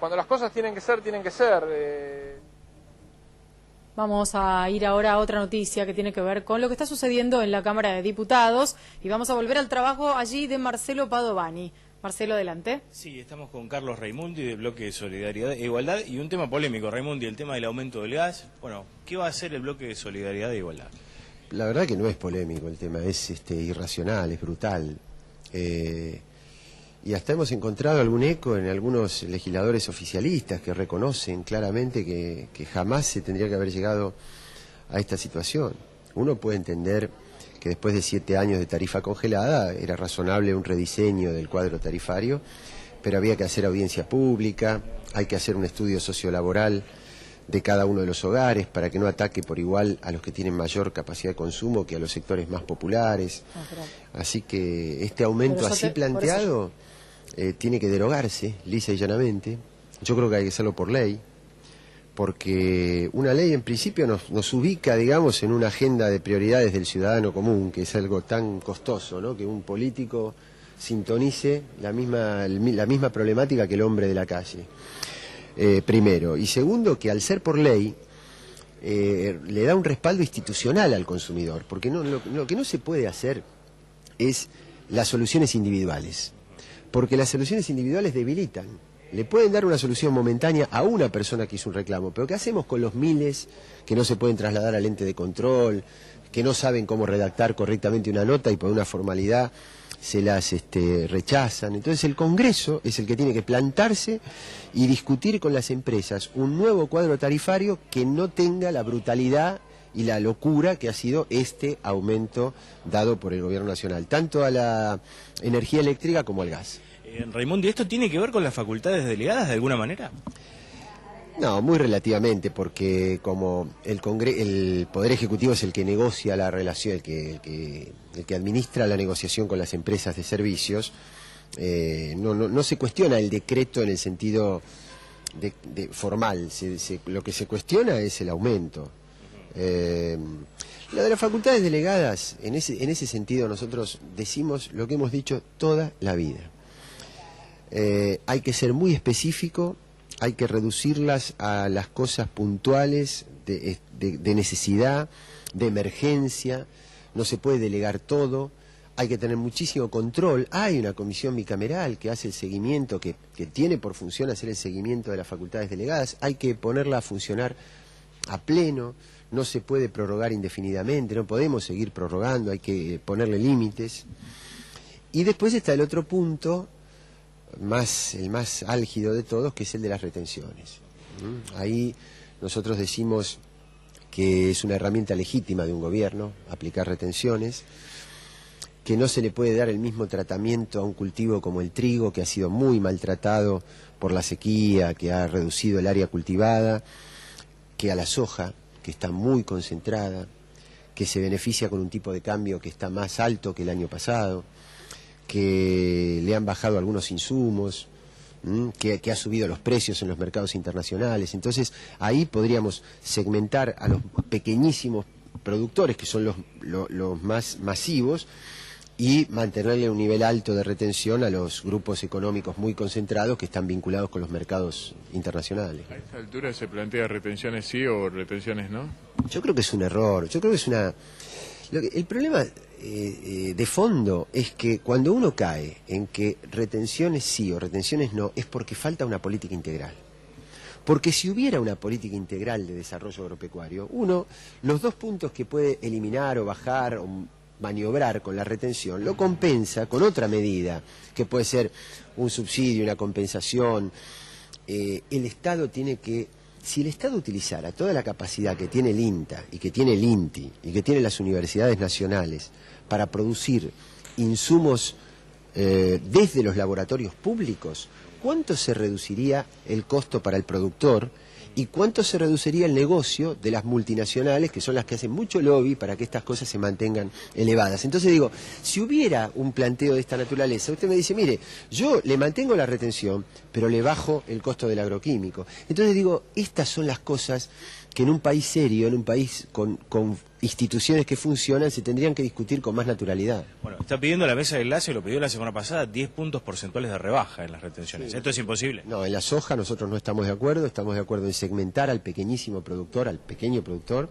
Cuando las cosas tienen que ser, tienen que ser. Vamos a ir ahora a otra noticia que tiene que ver con lo que está sucediendo en la Cámara de Diputados y vamos a volver al trabajo allí de Marcelo Padovani. Marcelo, adelante. Sí, estamos con Carlos Raimundi del Bloque de Solidaridad e Igualdad y un tema polémico, Raimundi, el tema del aumento del gas. Bueno, ¿qué va a hacer el Bloque de Solidaridad e Igualdad? La verdad que no es polémico el tema, es irracional, es brutal. Y hasta hemos encontrado algún eco en algunos legisladores oficialistas que reconocen claramente que jamás se tendría que haber llegado a esta situación. Uno puede entender que después de 7 años de tarifa congelada era razonable un rediseño del cuadro tarifario, pero había que hacer audiencia pública, hay que hacer un estudio sociolaboral de cada uno de los hogares para que no ataque por igual a los que tienen mayor capacidad de consumo que a los sectores más populares. Así que este aumento así planteado tiene que derogarse lisa y llanamente. Yo creo que hay que hacerlo por ley, porque una ley en principio nos ubica, digamos, en una agenda de prioridades del ciudadano común, que es algo tan costoso, ¿no? Que un político sintonice la misma problemática que el hombre de la calle. Primero. Y segundo, que al ser por ley, le da un respaldo institucional al consumidor, porque lo que no se puede hacer es las soluciones individuales, porque las soluciones individuales debilitan. Le pueden dar una solución momentánea a una persona que hizo un reclamo, pero ¿qué hacemos con los miles que no se pueden trasladar al ente de control, que no saben cómo redactar correctamente una nota y por una formalidad se las rechazan? Entonces el Congreso es el que tiene que plantarse y discutir con las empresas un nuevo cuadro tarifario que no tenga la brutalidad y la locura que ha sido este aumento dado por el Gobierno Nacional, tanto a la energía eléctrica como al gas. Raimundi, ¿esto tiene que ver con las facultades delegadas de alguna manera? No, muy relativamente, porque como el Poder Ejecutivo es el que negocia la relación, el que administra la negociación con las empresas de servicios, no se cuestiona el decreto en el sentido formal, lo que se cuestiona es el aumento. Lo de las facultades delegadas, en ese sentido nosotros decimos lo que hemos dicho toda la vida. Hay que ser muy específico, hay que reducirlas a las cosas puntuales de necesidad, de emergencia, no se puede delegar todo, hay que tener muchísimo control. Hay una comisión bicameral que hace el seguimiento, que tiene por función hacer el seguimiento de las facultades delegadas, hay que ponerla a funcionar a pleno, no se puede prorrogar indefinidamente, no podemos seguir prorrogando, hay que ponerle límites. Y después está el otro punto, el más álgido de todos, que es el de las retenciones. Ahí nosotros decimos que es una herramienta legítima de un gobierno aplicar retenciones, que no se le puede dar el mismo tratamiento a un cultivo como el trigo, que ha sido muy maltratado por la sequía, que ha reducido el área cultivada, que a la soja, que está muy concentrada, que se beneficia con un tipo de cambio que está más alto que el año pasado, que le han bajado algunos insumos, que ha subido los precios en los mercados internacionales. Entonces ahí podríamos segmentar a los pequeñísimos productores, que son los más masivos, y mantenerle un nivel alto de retención a los grupos económicos muy concentrados que están vinculados con los mercados internacionales. ¿A esta altura se plantea retenciones sí o retenciones no? Yo creo que es un error, yo creo que es el problema de fondo es que cuando uno cae en que retenciones sí o retenciones no, es porque falta una política integral. Porque si hubiera una política integral de desarrollo agropecuario, los 2 puntos que puede eliminar o bajar o maniobrar con la retención, lo compensa con otra medida, que puede ser un subsidio, una compensación. El Estado tiene que, si el Estado utilizara toda la capacidad que tiene el INTA y que tiene el INTI y que tiene las universidades nacionales para producir insumos desde los laboratorios públicos, ¿cuánto se reduciría el costo para el productor y cuánto se reduciría el negocio de las multinacionales, que son las que hacen mucho lobby para que estas cosas se mantengan elevadas? Entonces digo, si hubiera un planteo de esta naturaleza, usted me dice, mire, yo le mantengo la retención, pero le bajo el costo del agroquímico. Entonces digo, estas son las cosas que en un país serio, en un país con instituciones que funcionan, se tendrían que discutir con más naturalidad. Bueno, está pidiendo la mesa de enlace, lo pidió la semana pasada, 10 puntos porcentuales de rebaja en las retenciones. Sí. ¿Esto es imposible? No, en la soja nosotros no estamos de acuerdo en segmentar al pequeñísimo productor, al pequeño productor,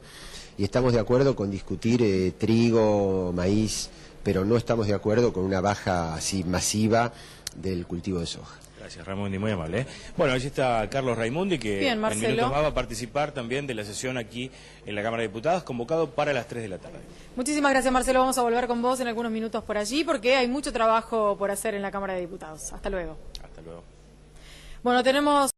y estamos de acuerdo con discutir trigo, maíz, pero no estamos de acuerdo con una baja así masiva del cultivo de soja. Gracias, Raimundi, muy amable. Bueno, allí está Carlos Raimundi, que Bien, en Marcelo. minutos más va a participar también de la sesión aquí en la Cámara de Diputados, convocado para las 3 de la tarde. Muchísimas gracias, Marcelo. Vamos a volver con vos en algunos minutos por allí porque hay mucho trabajo por hacer en la Cámara de Diputados. Hasta luego. Hasta luego. Bueno, tenemos...